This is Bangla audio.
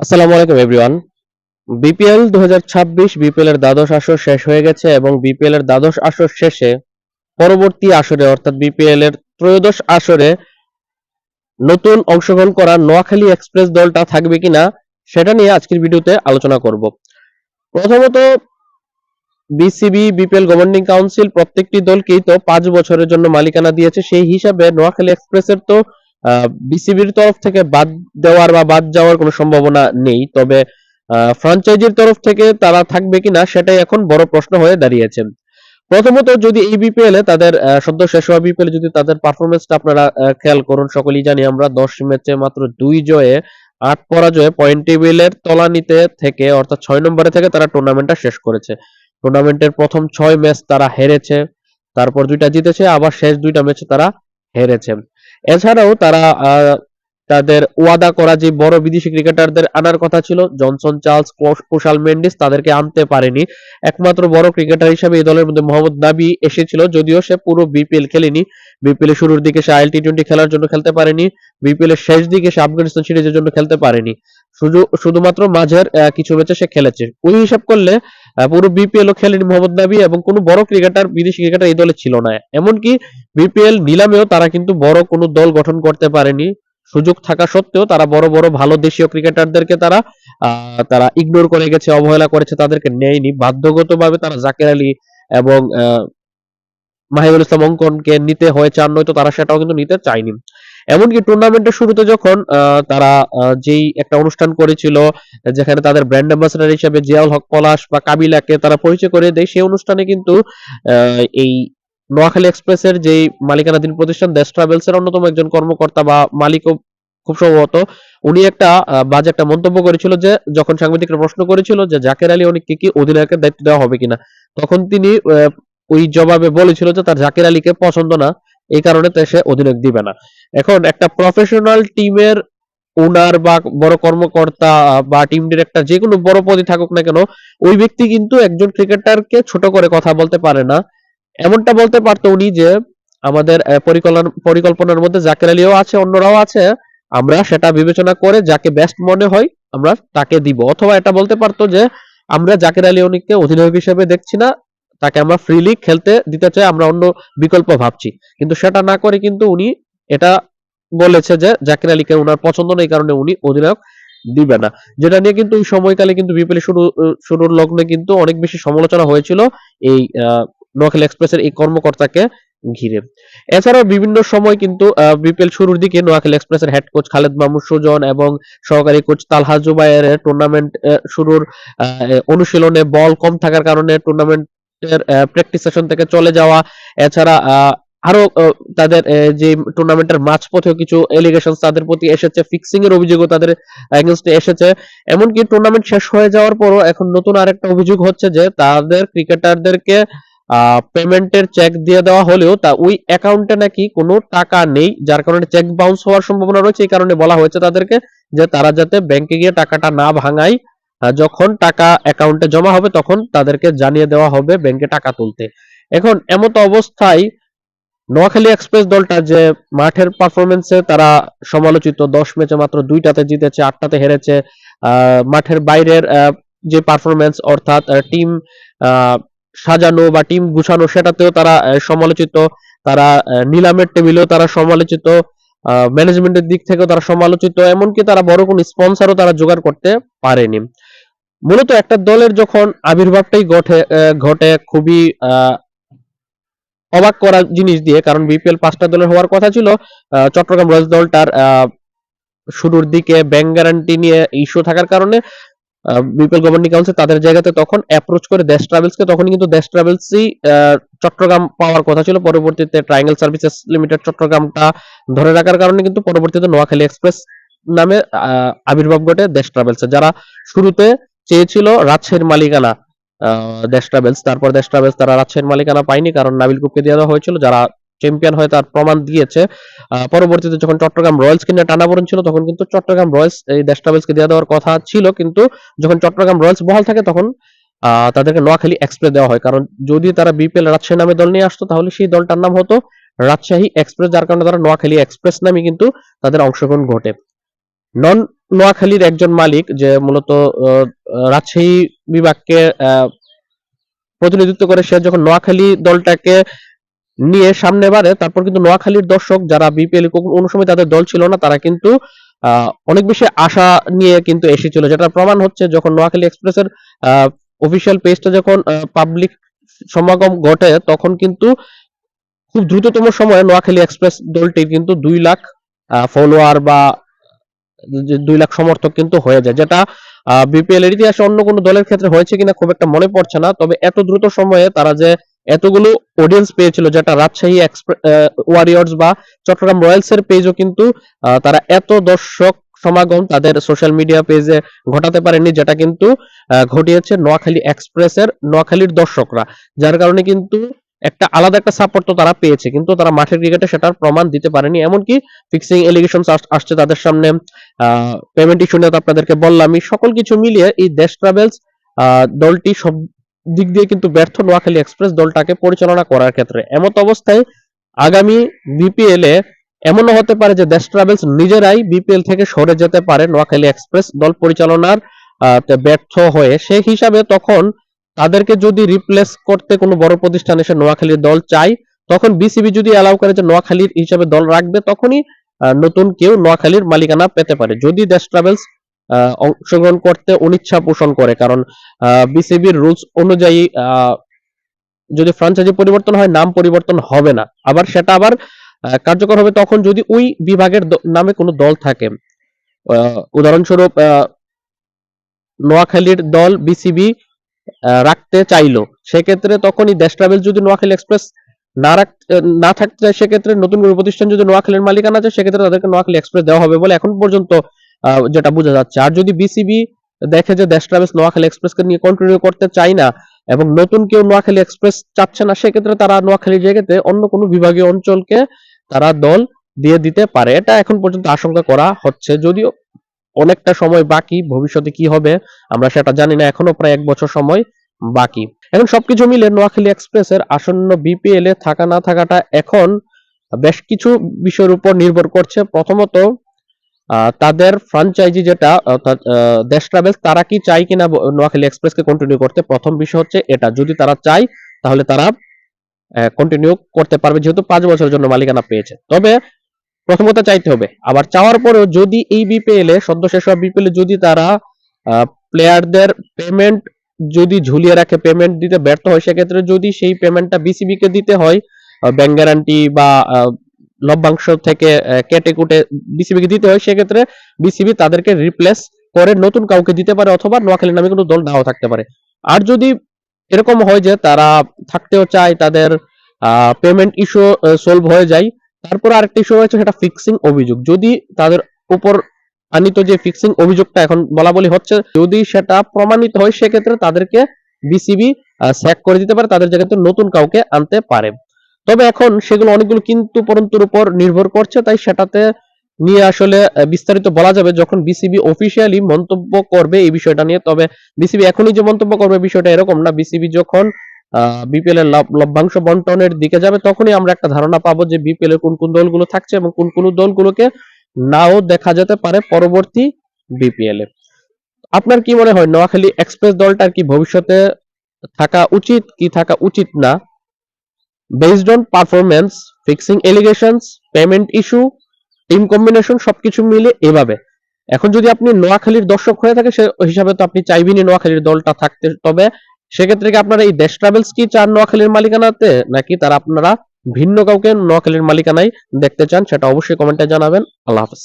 আসসালামু আলাইকুম এভরিওয়ান। বিপিএল 2026 বিপিএল এর দ্বাদশ আসর শেষ হয়ে গেছে এবং বিপিএল এর দ্বাদশ আসর শেষে পরবর্তী আসরে অর্থাৎ বিপিএল এর ত্রয়োদশ আসরে নতুন অংশগ্রহণ করা নোয়াখালী এক্সপ্রেস দলটা থাকবে কিনা সেটা নিয়ে আজকের ভিডিওতে আলোচনা করব। প্রথমত বিসিবি বিপিএল গভর্নিং কাউন্সিল প্রত্যেকটি দলকেই তো 5 বছরের জন্য মালিকানা দিয়েছে, সেই হিসাবে নোয়াখালী এক্সপ্রেসের তো বিসিবির তরফ থেকে বাদ দেওয়ার বা বাদ যাওয়ার কোনো সম্ভাবনা নেই। তবে ফ্র্যাঞ্চাইজির তরফ থেকে তারা থাকবে কিনা সেটাই এখন বড় প্রশ্ন হয়ে দাঁড়িয়েছে। প্রথমত যদি এই বিপিএল এ তাদের সদ্য শেষ হওয়া বিপিএল এ যদি তাদের পারফরমেন্সটা আপনারা খেয়াল করুন, সকলেই জানি আমরা 10 ম্যাচে মাত্র 2 জয়ে 8 পরাজয়ে পয়েন্ট টেবিলের তলানিতে থেকে অর্থাৎ 6 নম্বরে থেকে তারা টুর্নামেন্টটা শেষ করেছে। টুর্নামেন্টের প্রথম 6 ম্যাচ তারা হেরেছে, তারপর 2টা জিতেছে, আবার শেষ 2টা ম্যাচে তারা হেরেছে। এছাড়াও তারা তাদের ওয়াদা করা যে বড় বিদেশি ক্রিকেটারদের আনার কথা ছিল, জনসন চার্লস, কুশাল মেন্ডিস, তাদেরকে আনতে পারেনি। একমাত্র বড় ক্রিকেটার হিসেবে এই দলের মধ্যে মোহাম্মদ নাবি এসেছিল, যদিও সে পুরো বিপিএল খেলেনি। বিপিএল এর শুরুর দিকে সে আইএল টি20 খেলার জন্য খেলতে পারেনি, বিপিএল এর শেষ দিকে সে আফগানিস্তান সিরিজের জন্য খেলতে পারেনি। শুধুমাত্র মাঝের কিছু ম্যাচে সে খেলেছে। ওই হিসাব করলে পুরো বিপিএল ও খেলেনি মোহাম্মদ নাবি, এবং কোনো বড় ক্রিকেটার বিদেশি ক্রিকেটার এই দলে ছিল না। এমনকি বিপিএল নিলামেও তারা কিন্তু বড় কোনো দল গঠন করতে পারেনি। সুযোগ থাকা সত্ত্বেও তারা বড় বড় ভালো দেশীয় ক্রিকেটারদেরকে তারা ইগনোর করে গেছে, অবহেলা করেছে, তাদেরকে নেয়নি। বাধ্যগতভাবে তারা জাকের আলী এবং মাহিবুল ইসলাম অঙ্কনকে নিতে হয়েছে, আর নয়তো তারা সেটাও কিন্তু নিতে চায়নি। এমনকি টুর্নামেন্টের শুরুতে যখন তারা যেই একটা অনুষ্ঠান করেছিল, যেখানে তাদের ব্র্যান্ড অ্যাম্বাসেডর হিসেবে জিয়াউল হক পলাশ বা কাবিলাকে তারা পরিচয় করে দেয়, সেই অনুষ্ঠানে কিন্তু এই নোয়াখালী এক্সপ্রেসের যেই মালিকানাধীন প্রতিষ্ঠান দেশ ট্রাভেলস এর অন্যতম একজন কর্মকর্তা বা মালিকও খুব সম্ভবত, উনি একটা বাজে একটা মন্তব্য করেছিল, যে যখন সাংবাদিকরা প্রশ্ন করেছিল যে জাকের আলী অনেককে কি অধিনায়কের দায়িত্ব দেওয়া হবে কিনা, তখন তিনি ওই জবাবে বলেছিল যে তার জাকের আলীকে পছন্দ না, এই কারণে সে অধিনায়ক দিবে না। এখন একটা প্রফেশনাল টিমের ওনার বা বড় কর্মকর্তা বা টিম ডিরেক্টর যে কোনো বড় পদে থাকুক না কেন, ওই ব্যক্তি কিন্তু একজন ক্রিকেটারকে ছোট করে কথা বলতে পারে না। এমনটা বলতে পারতো উনি যে আমাদের পরিকল্পনার মধ্যে জাকের আলীও আছে, অন্যরাও আছে, আমরা সেটা বিবেচনা করে যাকে বেস্ট মনে হয় আমরা তাকে দিব। অথবা এটা বলতে পারতো যে আমরা জাকের আলী অনিককে অধিনায়ক হিসেবে দেখছি না, তাকে আমরা ফ্রিলি খেলতে দিতে চাই, আমরা অন্য বিকল্প ভাবছি। কিন্তু সেটা না করে কিন্তু উনি এটা বলেছে যে জাকির আলীকে উনার পছন্দ নেই, কারণে উনি অধিনায়ক দিবে না। যেটা নিয়ে কিন্তু ওই সময়কালে কিন্তু বিপিএল শুরুর লগ্নে কিন্তু অনেক বেশি সমালোচনা হয়েছিল এই নোয়াখালী এক্সপ্রেসের এই কর্মকর্তাকে ঘিরে। এছাড়াও বিভিন্ন সময় কিন্তু বিপিএল শুরুর দিকে নোয়াখালী এক্সপ্রেসের হেড কোচ খালেদ মাহমুদ সুজন এবং সহকারী কোচ তালহা জুবায়ের টুর্নামেন্ট শুরুর অনুশীলনে বল কম থাকার কারণে টুর্নামেন্টের প্র্যাকটিস সেশন থেকে চলে যাওয়া, এছাড়া আরো তাদের যে টুর্নামেন্টের মাঝপথেও কিছু এলিগেশন তাদের প্রতি এসেছে, ফিক্সিং এর অভিযোগও তাদের এগেইনস্টে এসেছে। এমনকি টুর্নামেন্ট শেষ হয়ে যাওয়ার পরও এখন নতুন আরেকটা অভিযোগ হচ্ছে যে তাদের ক্রিকেটারদেরকে পেমেন্টের চেক দিয়ে দেওয়া হলেও তা ওই অ্যাকাউন্টে নাকি কোনো টাকা নেই, যার কারণে চেক বাউন্স হওয়ার সম্ভাবনা রয়েছে। এই কারণে বলা হয়েছে তাদেরকে যে তারা যাতে ব্যাংকে গিয়ে টাকাটা না ভাঙায়, যখন টাকা অ্যাকাউন্টে জমা হবে তখন তাদেরকে জানিয়ে দেওয়া হবে ব্যাংকে টাকা তুলতে। এখন এমতো অবস্থায় নোয়াখালী এক্সপ্রেস দলটা যে মাঠের পারফরমেন্সে তারা সমালোচিত, 10 ম্যাচে মাত্র 2টাতে জিতেছে, 8টাতে হেরেছে, মাঠের বাইরের যে পারফরমেন্স অর্থাৎ টিম সাজানো বা টিম গুছানো সেটাতেও তারা সমালোচিত, তারা নিলামের টেবিলেও তারা সমালোচিত, ম্যানেজমেন্টের দিক থেকেও তারা সমালোচিত, এমনকি তারা বড় কোনো স্পন্সরও তারা জোগাড় করতে পারেনি। মূলত একটা দলের যখন আবির্ভাবটাই ঘটে খুবই অবাক করা জিনিস দিয়ে, কারণ বিপিএল 5টা দলের হওয়ার কথা ছিল। চট্টগ্রাম রয়্যালস দলটার শুরুর দিকে ব্যাংক গ্যারান্টি নিয়ে ইস্যু থাকার কারণে বিপিএল গভর্নিং কাউন্সিল তাদের জায়গাতে তখন অ্যাপ্রোচ করে দেশ ট্রাভেলসকে, তখন কিন্তু দেশ ট্রাভেলসই চট্টগ্রাম পাওয়ার কথা ছিল। পরবর্তীতে ট্রায়াঙ্গেল সার্ভিসেস লিমিটেড চট্টগ্রামটা ধরে রাখার কারণে কিন্তু পরবর্তীতে নোয়াখালী এক্সপ্রেস নামে আবির্ভাব ঘটে দেশ ট্রাভেলসের, যারা শুরুতে চেয়েছিল রাজশাহীর মালিকানা দেশ ট্রাভেলস। তারপর দেশ ট্রাভেলস তারা রাজশাহীর মালিকানা পায়নি, কারণ নাবিল কুককে দিয়ে দেওয়া হয়েছিল, যারা চ্যাম্পিয়ন হয়ে তার প্রমাণ দিয়েছে। পরবর্তীতে যখন চট্টগ্রাম রয়্যালস কিনে টানাপোড়েন ছিল, তখন কিন্তু চট্টগ্রাম রয়্যালস এই দেশ ট্রাভেলসকে দিয়ে দেওয়ার কথা ছিল, কিন্তু যখন চট্টগ্রাম রয়্যালস বহাল থাকে তখন তাদেরকে নোয়াখালী এক্সপ্রেস দেওয়া হয়। কারণ যদি তারা বিপিএল রাজশাহী নামে দল নিয়ে আসতো তাহলে সেই দলটার নাম হতো রাজশাহী এক্সপ্রেস, যার কারণে তারা নোয়াখালী এক্সপ্রেস নামে কিন্তু তাদের অংশগ্রহণ ঘটে। নন নোয়াখালীর একজন মালিক যে মূলত রাজশাহী বিভাগকে প্রতিনিধিত্ব করে, সে যখন নোয়াখালী দলটাকে নিয়ে সামনে বাড়ে, তারপর কিন্তু নোয়াখালীর দর্শক যারা বিপিএল কোনো সময় তাদের দল ছিল না, তারা কিন্তু অনেক বেশি আশা নিয়ে কিন্তু এসেছিল, যেটার প্রমাণ হচ্ছে যখন নোয়াখালী এক্সপ্রেসের অফিসিয়াল পেজটা যখন পাবলিক সমাগম ঘটে, তখন কিন্তু খুব দ্রুততম সময়ে নোয়াখালী এক্সপ্রেস দলটির কিন্তু 2 লাখ ফলোয়ার বা 2 লাখ সমর্থক কিন্তু হয়ে যায়, যেটা বিপিএল এর ইতিহাসে অন্য কোনো দলের ক্ষেত্রে হয়েছে কিনা খুব একটা মনে পড়ছে না। তবে এত দ্রুত সময়ে তারা যে এতগুলো অডিয়েন্স পেয়েছিল, যেটা রাজশাহী ওয়ারিয়র্স বা চট্টগ্রাম রয়্যালস এর পেজও কিন্তু তারা এত দর্শক সমাগম তাদের সোশ্যাল মিডিয়া পেজে ঘটাতে পারেনি, যেটা কিন্তু ঘটিয়েছে নোয়াখালী এক্সপ্রেসের নোয়াখালীর দর্শকরা, যার কারণে কিন্তু একটা আলাদা একটা সাপোর্ট তো তারা পেয়েছে, কিন্তু তারা মাঠের ক্রিকেটে সেটার প্রমাণ দিতে পারেনি। এমনকি ফিক্সিং এলিগেশন আসছে তাদের সামনে, পেমেন্ট ইস্যু নিয়ে তো আপনাদেরকে বললামই। সকল কিছু মিলিয়ে এই দেশ ট্রাভেলস দলটি সব দিক দিয়ে কিন্তু ব্যর্থ নোয়াখালী এক্সপ্রেস দলটাকে পরিচালনা করার ক্ষেত্রে। এমত অবস্থায় আগামী বিপিএল এ এমনও হতে পারে যে দেশ ট্রাভেলস নিজেরাই বিপিএল থেকে সরে যেতে পারে নোয়াখালী এক্সপ্রেস দল পরিচালনার ব্যর্থ হয়ে। সেই হিসাবে তখন তাদেরকে যদি রিপ্লেস করতে কোনো বড় প্রতিষ্ঠান এসে নোয়াখালীর দল চাই, তখন বিসিবি যদি অ্যালাউ করে যে নোয়াখালীর হিসাবে দল রাখবে, তখনই নতুন কেউ নোয়াখালীর মালিকানা পেতে পারে, যদি দেশ ট্রাভেলস অংশগ্রহণ করতে অনিচ্ছা পোষণ করে। কারণ বিসিবির রুলস অনুযায়ী যদি ফ্র্যাঞ্চাইজি পরিবর্তন হয়, নাম পরিবর্তন হবে না, আবার সেটা আবার কার্যকর হবে তখন যদি ওই বিভাগের নামে কোনো দল থাকে। উদাহরণস্বরূপ নোয়াখালীর দল বিসিবি রাখতে চাইলো, সেক্ষেত্রে তখনই দেশ ট্রাভেল যদি নোয়াখালী এক্সপ্রেস না থাকতে চায়, সেক্ষেত্রে নতুন কোনো প্রতিষ্ঠান যদি নোয়াখালীর মালিকানা আছে, সেক্ষেত্রে তাদেরকে নোয়াখালী এক্সপ্রেস দেওয়া হবে বলে এখন পর্যন্ত যেটা বোঝা যাচ্ছে। আর যদি বিসিবি দেখে যে দেশ ট্রাভেলস নোয়াখালী এক্সপ্রেসকে নিয়ে কন্টিনিউ করতে চায় না এবং নতুন কেউ নোয়াখালী এক্সপ্রেস চাচ্ছে না, সেক্ষেত্রে তারা নোয়াখালীর জায়গাতে অন্য কোনো বিভাগীয় অঞ্চলকে তারা দল দিয়ে দিতে পারে। এটা এখন পর্যন্ত আশঙ্কা করা হচ্ছে, যদিও অনেকটা সময় বাকি, ভবিষ্যতে কি হবে আমরা সেটা জানি না, এখনো প্রায় 1 বছর সময় বাকি। এখন সবকিছু মিলে নোয়াখালী এক্সপ্রেসের আসন্ন বিপিএল এ থাকা না থাকাটা এখন বেশ কিছু বিষয়ের উপর নির্ভর করছে। প্রথমত তাদের ফ্র্যাঞ্চাইজি যেটা অর্থাৎ দেশ ট্রাভেলস, তারা কি চায় কিনা নোয়াখালী এক্সপ্রেসকে কন্টিনিউ করতে। প্রথম বিষয় হচ্ছে এটা, যদি তারা চায় তাহলে তারা কন্টিনিউ করতে পারবে, যেহেতু 5 বছরের জন্য মালিকানা পেয়েছে। তবে প্রথমত চাইতে হবে, আবার চাওয়ার পরেও যদি এই বিপিএল এ সদ্য শেষ হওয়া বিপিএল এ যদি তারা প্লেয়ারদের পেমেন্ট যদি ঝুলিয়ে রাখে, পেমেন্ট দিতে ব্যর্থ হয়, সেক্ষেত্রে যদি সেই পেমেন্টটা বিসিবি কে দিতে হয়, ব্যাংক গ্যারান্টি বা লভ্যাংশ থেকে কেটে কুটে বিসিবি কে দিতে হয়, সেক্ষেত্রে বিসিবি তাদেরকে রিপ্লেস করে নতুন কাউকে দিতে পারে, অথবা নোয়াখালী নামে কোনো দল নাও থাকতে পারে। আর যদি এরকম হয় যে তারা থাকতেও চায়, তাদের পেমেন্ট ইস্যু সলভ হয়ে যায়, তারপর আরেকটা ইস্যু রয়েছে, সেটা ফিক্সিং অভিযোগ। যদি তাদের উপর আনিত যে ফিক্সিং অভিযোগটা এখন বলা বলি হচ্ছে, যদি সেটা প্রমাণিত হয়, সেক্ষেত্রে তাদেরকে বিসিবি স্যাক করে দিতে পারে, তাদের জায়গাতে নতুন কাউকে আনতে পারে। তবে এখন সেগুলো অনেকগুলো কিন্তু পরন্তুর উপর নির্ভর করছে, তাই সেটাতে নিয়ে আসলে বিস্তারিত বলা যাবে যখন বিসিবি অফিসিয়ালি মন্তব্য করবে এই বিষয়টা নিয়ে। তবে বিসিবি এখনই যে মন্তব্য করবে বিষয়টা এরকম না, বিসিবি যখন বিপিএল এর লভ্যাংশ বন্টনের দিকে যাবে, তখনই আমরা একটা ধারণা পাবো যে বিপিএল এর কোন কোন দলগুলো থাকছে এবং কোন কোন দলগুলোকে নাও দেখা যেতে পারে পরবর্তী বিপিএল এ। আপনার কি মনে হয় নোয়াখালী এক্সপ্রেস দলটার কি ভবিষ্যতে থাকা উচিত কি থাকা উচিত না, based on performance, fixing allegations, payment issue, team combination, সবকিছু মিলে এভাবে? এখন যদি আপনি নোয়াখালীর দর্শক হয়ে থাকে, সে হিসাবে তো আপনি চাইবেনই নোয়াখালীর দলটা থাকতে। তবে সেক্ষেত্রে কি আপনারা এই দেশ ট্রাভেলস কি চান নোয়াখালীর মালিকানাতে, নাকি তারা আপনারা ভিন্ন কাউকে নোয়াখালীর মালিকানায় দেখতে চান, সেটা অবশ্যই কমেন্টে জানাবেন। আল্লাহ হাফেজ।